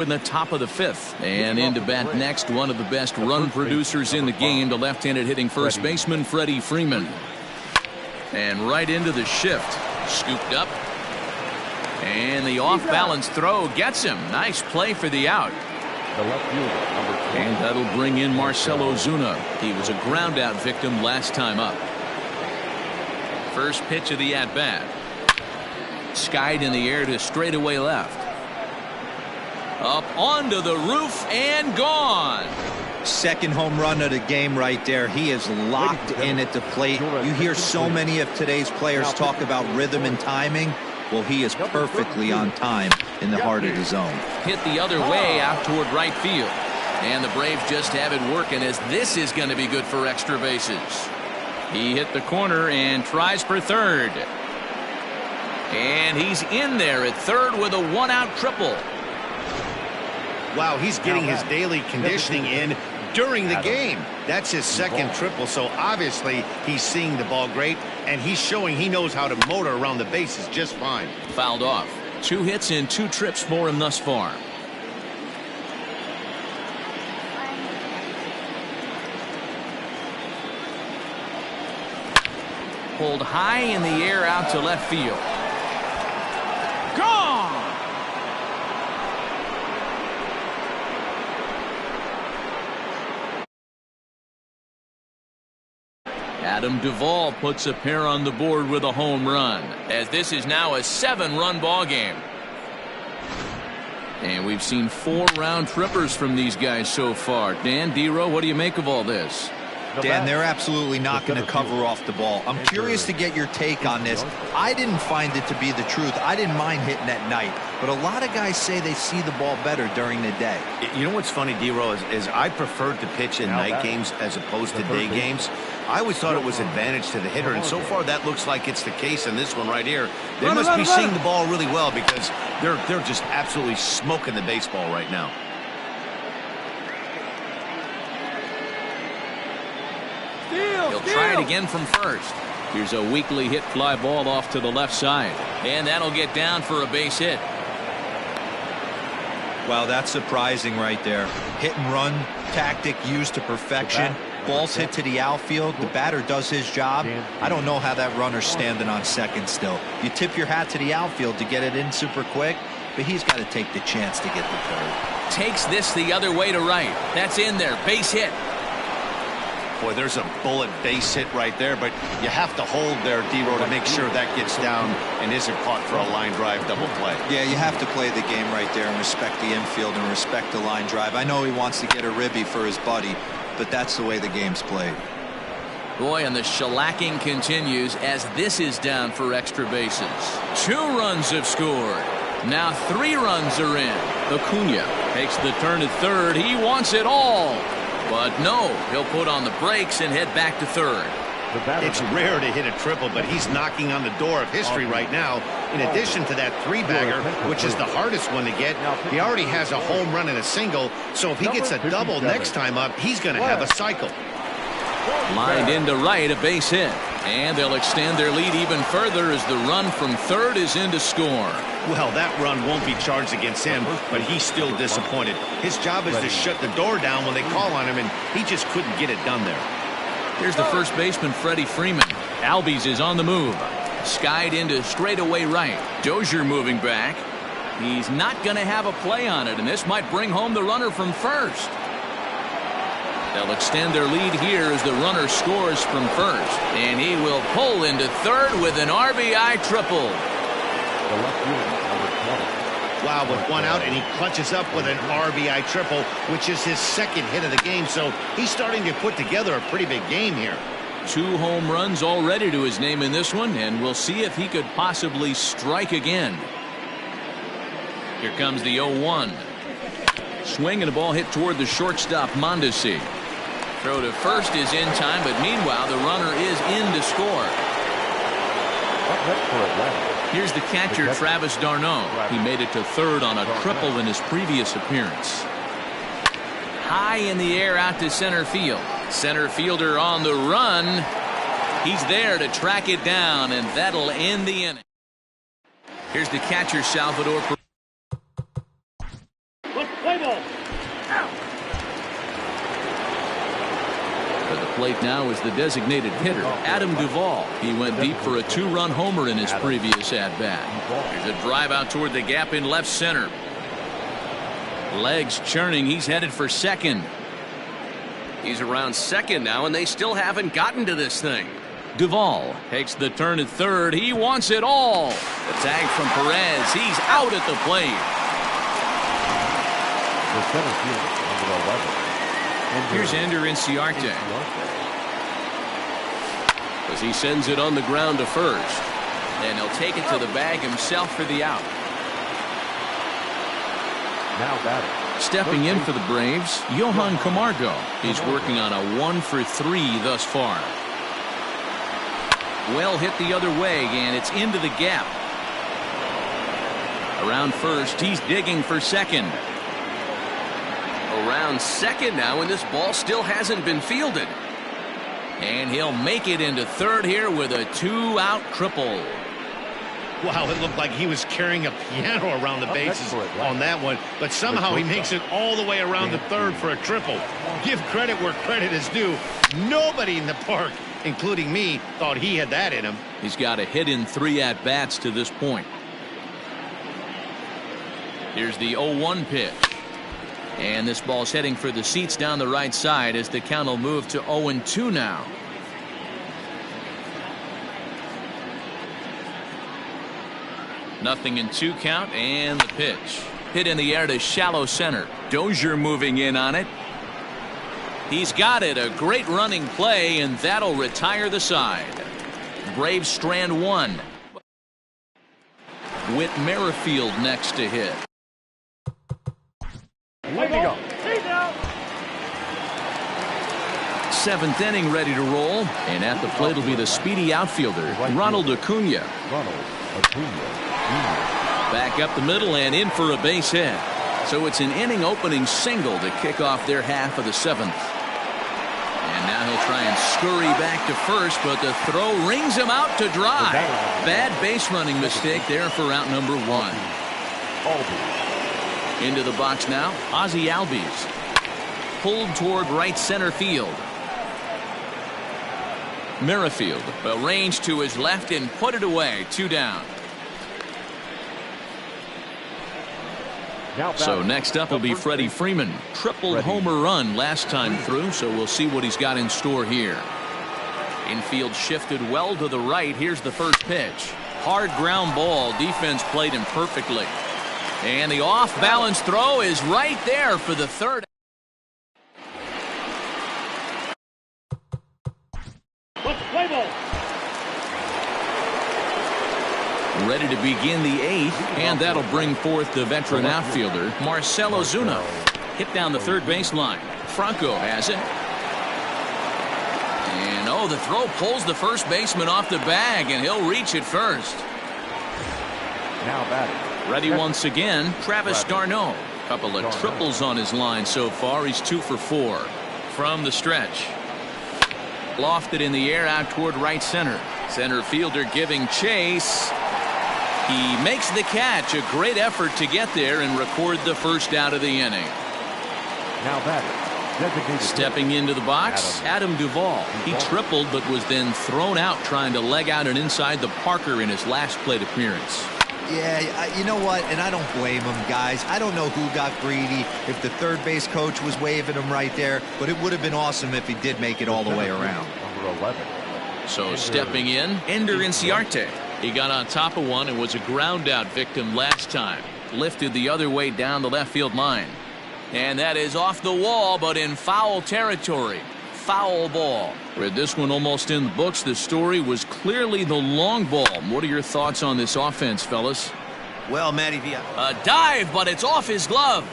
In the top of the fifth, and into bat next, one of the best run producers in the game, the left-handed hitting first baseman Freddie Freeman. And right into the shift, scooped up, and the off-balance throw gets him. Nice play for the out. And that'll bring in Marcell Ozuna. He was a ground-out victim last time up. First pitch of the at-bat, skied in the air to straightaway left. Up onto the roof and gone. Second home run of the game right there. He is locked in at the plate. You hear so many of today's players talk about rhythm and timing. Well, he is perfectly on time in the heart of the zone. Hit the other way out toward right field. And the Braves just have it working, as this is going to be good for extra bases. He hit the corner and tries for third. And he's in there at third with a one-out triple. Wow, he's getting his daily conditioning in during the game. That's his second triple, so obviously he's seeing the ball great, and he's showing he knows how to motor around the bases just fine. Fouled off. 2 hits and 2 trips for him thus far. Pulled high in the air out to left field. Gone! Adam Duvall puts a pair on the board with a home run, as this is now a 7-run ball game. And we've seen 4 round trippers from these guys so far. Dan, D-Row, what do you make of all this? Dan, they're absolutely not going to cover off the ball. I'm curious to get your take on this. I didn't find it to be the truth. I didn't mind hitting at night, but a lot of guys say they see the ball better during the day. You know what's funny, D-Row, is I preferred to pitch in night games as opposed to day games. I always thought it was advantage to the hitter, and so far that looks like it's the case in this one right here. They must be seeing the ball really well, because they're just absolutely smoking the baseball right now. He'll try it again from first. Here's a weakly hit fly ball off to the left side, and that'll get down for a base hit. Wow, that's surprising right there. Hit and run tactic used to perfection. Balls hit to the outfield. The batter does his job. I don't know how that runner's standing on second still. You tip your hat to the outfield to get it in super quick, but he's got to take the chance to get the third. Takes this the other way to right. That's in there. Base hit. Boy, there's a bullet base hit right there, but you have to hold there, D-Row, to make sure that gets down and isn't caught for a line drive double play. Yeah, you have to play the game right there and respect the infield and respect the line drive. I know he wants to get a ribby for his buddy, but that's the way the game's played. Boy, and the shellacking continues as this is down for extra bases. 2 runs have scored. Now 3 runs are in. Acuna takes the turn at third. He wants it all. But no, he'll put on the brakes and head back to third. It's rare to hit a triple, but he's knocking on the door of history right now. In addition to that 3-bagger, which is the hardest one to get, he already has a home run and a single, so if he gets a double next time up, he's going to have a cycle. Lined into right, a base hit. And they'll extend their lead even further as the run from third is in to score. Well, that run won't be charged against him, but he's still disappointed. His job is to shut the door down when they call on him, and he just couldn't get it done there. Here's the first baseman, Freddie Freeman. Albies is on the move. Skied into straightaway right. Dozier moving back. He's not going to have a play on it, and this might bring home the runner from first. They'll extend their lead here as the runner scores from first. And he will pull into third with an RBI triple. Wow, with 1 out, and he clutches up with an RBI triple, which is his second hit of the game, so he's starting to put together a pretty big game here. 2 home runs already to his name in this one, and we'll see if he could possibly strike again. Here comes the 0-1. Swing and a ball hit toward the shortstop, Mondesi. Throw to first is in time, but meanwhile the runner is in to score. Here's the catcher, Travis d'Arnaud. He made it to third on a triple in his previous appearance. High in the air out to center field. Center fielder on the run. He's there to track it down, and that'll end the inning. Here's the catcher, Salvador. Play ball. To the plate now is the designated hitter, Adam Duvall. He went deep for a 2-run homer in his previous at-bat. There's a drive out toward the gap in left center. Legs churning. He's headed for second. He's around second now, and they still haven't gotten to this thing. Duvall takes the turn at third. He wants it all. The tag from Perez. He's out at the plate. The center fielder, number 11. Here's Ender Inciarte. As he sends it on the ground to first. And he'll take it to the bag himself for the out. Now batting. Stepping in for the Braves, Johan Camargo. He's working on a 1-for-3 thus far. Well hit the other way, and it's into the gap. Around first, he's digging for second. Around second now, and this ball still hasn't been fielded. And he'll make it into third here with a 2-out triple. Wow, it looked like he was carrying a piano around the bases on that one, but somehow he makes it all the way around the third for a triple. Give credit where credit is due. Nobody in the park, including me, thought he had that in him. He's got a hit in 3 at-bats to this point. Here's the 0-1 pitch. And this ball's heading for the seats down the right side as the count will move to 0-2 now. Nothing in 2 count, and the pitch. Hit in the air to shallow center. Dozier moving in on it. He's got it. A great running play, and that'll retire the side. Braves strand 1. Whit Merrifield next to hit. Way to go. 7th inning ready to roll, and at the plate will be the speedy outfielder, Ronald Acuna. Back up the middle and in for a base hit. So it's an inning opening single to kick off their half of the 7th. And now he'll try and scurry back to first, but the throw rings him out to dry. Bad base running mistake there for out number 1. Into the box now, Ozzie Albies. Pulled toward right center field. Merrifield arranged to his left and put it away. 2 down. So next up will be Freddie Freeman. Tripled homer run last time through, so we'll see what he's got in store here. Infield shifted well to the right. Here's the first pitch. Hard ground ball. Defense played him perfectly. And the off-balance throw is right there for the third. Ready to begin the 8th, and that'll bring forth the veteran outfielder, Marcell Ozuna. Hit down the third baseline. Franco has it. And oh, the throw pulls the first baseman off the bag, and he'll reach it first. Now batting. Ready once again, Travis d'Arnaud. Couple of triples on his line so far. He's 2 for 4. From the stretch. Lofted in the air out toward right center. Center fielder giving chase. He makes the catch. A great effort to get there and record the first out of the inning. Now batting. Stepping into the box, Adam Duvall. He tripled but was then thrown out trying to leg out and inside the Parker in his last plate appearance. Yeah, you know what? And I don't blame him, guys. I don't know who got greedy, if the third base coach was waving him right there, but it would have been awesome if he did make it all the way around. Number 11. So stepping in, Ender Inciarte. He got on top of one and was a ground out victim last time. Lifted the other way down the left field line. And that is off the wall, but in foul territory. Foul ball. With this one almost in the books, the story was clearly the long ball. What are your thoughts on this offense, fellas? Well, Matty V. A dive, but it's off his glove.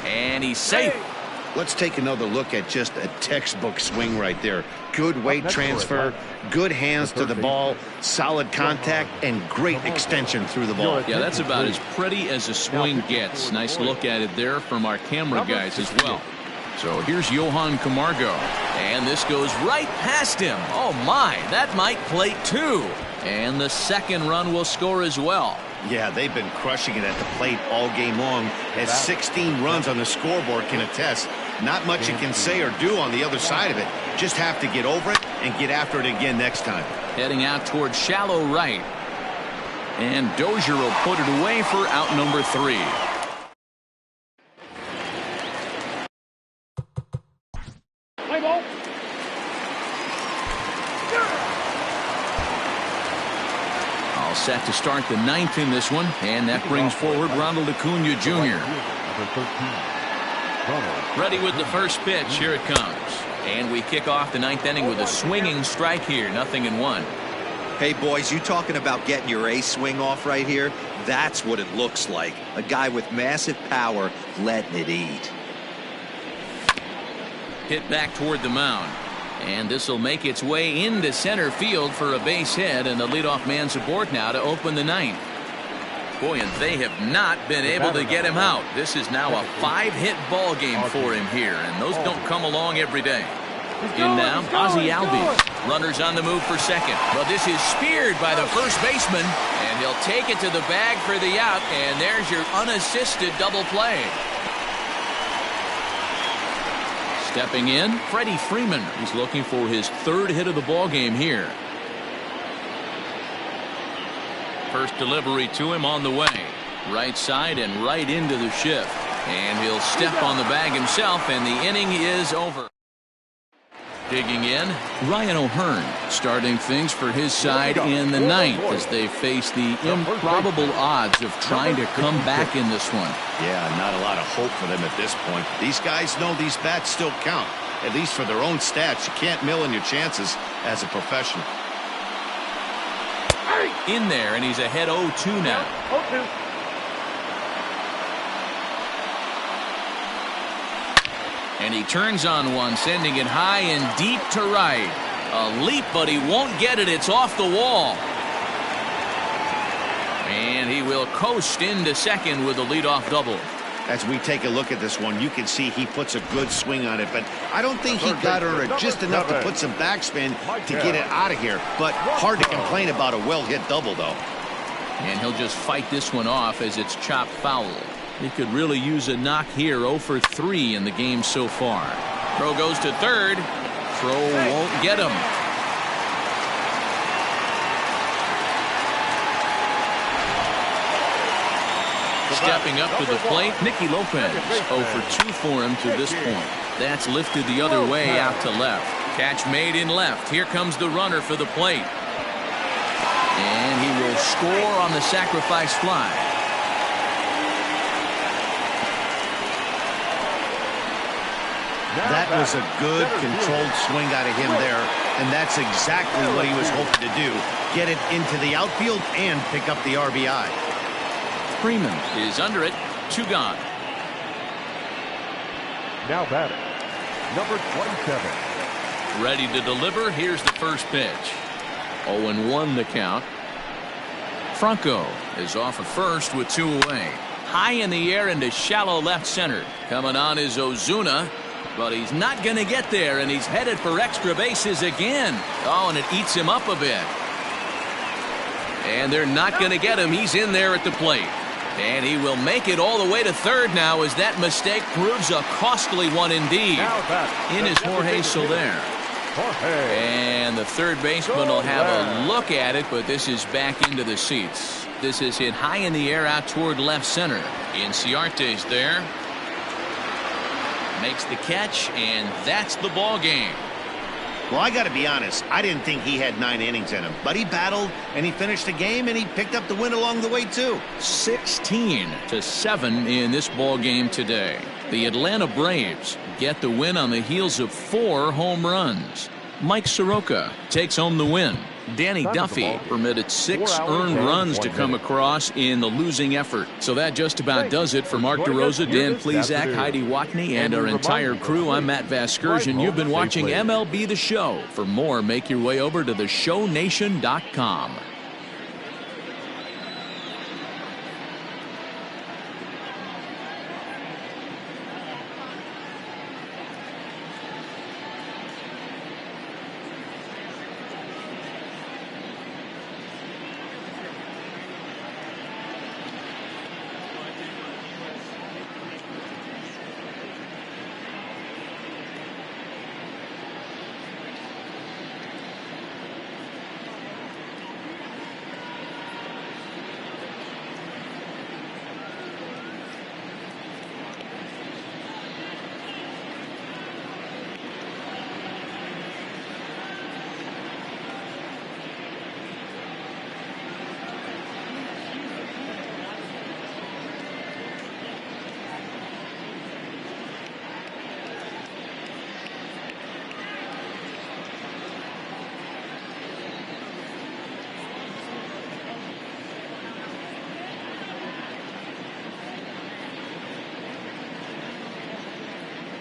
And he's safe. Let's take another look at just a textbook swing right there. Good weight transfer, good hands to the ball, solid contact, and great extension through the ball. Yeah, that's about as pretty as a swing gets. Nice look at it there from our camera guys as well. So here's Johan Camargo. And this goes right past him. Oh, my. That might plate 2. And the second run will score as well. Yeah, they've been crushing it at the plate all game long. Has 16 runs on the scoreboard can attest. Not much you can say or do on the other side of it. Just have to get over it and get after it again next time. Heading out towards shallow right. And Dozier will put it away for out number 3. All set to start the 9th in this one, and that brings forward Ronald Acuna Jr. Ready with the first pitch. Here it comes. And we kick off the 9th inning with a swinging strike here. 0-1. Hey, boys, you talking about getting your ace swing off right here? That's what it looks like. A guy with massive power letting it eat. Hit back toward the mound. And this will make its way into center field for a base hit, and the leadoff man's aboard now to open the 9th. Boy, and they have not been able to get him out. This is now a 5-hit ball game for him here, and those don't come along every day. In now, Ozzie Albies. Runners on the move for second. But this is speared by the first baseman, and he'll take it to the bag for the out, and there's your unassisted double play. Stepping in, Freddie Freeman. He's looking for his 3rd hit of the ball game here. First delivery to him on the way. Right side and right into the shift. And he'll step on the bag himself, and the inning is over. Digging in, Ryan O'Hearn starting things for his side in the 9th as they face the improbable odds of trying to come back in this one. Yeah, not a lot of hope for them at this point. These guys know these bats still count, at least for their own stats. You can't mill in your chances as a professional. In there, and he's ahead 0-2 now. 0-2. And he turns on one, sending it high and deep to right. A leap, but he won't get it. It's off the wall. And he will coast into second with a leadoff double. As we take a look at this one, you can see he puts a good swing on it, but I don't think he got her just enough to put some backspin to get it out of here. But hard to complain about a well-hit double, though. And he'll just fight this one off as it's chopped foul. He could really use a knock here. 0 for 3 in the game so far. Throw goes to third. Throw won't get him. Stepping up to the plate, Nicky Lopez. 0 for 2 for him to this point. That's lifted the other way out to left. Catch made in left. Here comes the runner for the plate. And he will score on the sacrifice fly. That was a good controlled swing out of him there, and that's exactly what he was hoping to do. Get it into the outfield and pick up the RBI. Freeman is under it. 2 gone. Now batting, number 27. Ready to deliver. Here's the first pitch. 0-1 the count. Franco is off at first with 2 away. High in the air into shallow left center. Coming on is Ozuna. But he's not going to get there, and he's headed for extra bases again. Oh, and it eats him up a bit. And they're not going to get him. He's in there at the plate. And he will make it all the way to third now as that mistake proves a costly one indeed. In is Jorge Soler. And the third baseman will have a look at it, but this is back into the seats. This is hit high in the air out toward left center. Inciarte's there. Makes the catch, and that's the ball game. Well, I got to be honest. I didn't think he had 9 innings in him, but he battled, and he finished the game, and he picked up the win along the way, too. 16-7 in this ball game today. The Atlanta Braves get the win on the heels of 4 home runs. Mike Soroka takes home the win. Danny Duffy permitted 6 earned runs to come across in the losing effort. So that just about does it for Mark DeRosa, Dan Plesac, Heidi Watney, and our entire crew. I'm Matt Vasgersian. You've been watching MLB The Show. For more, make your way over to theshownation.com.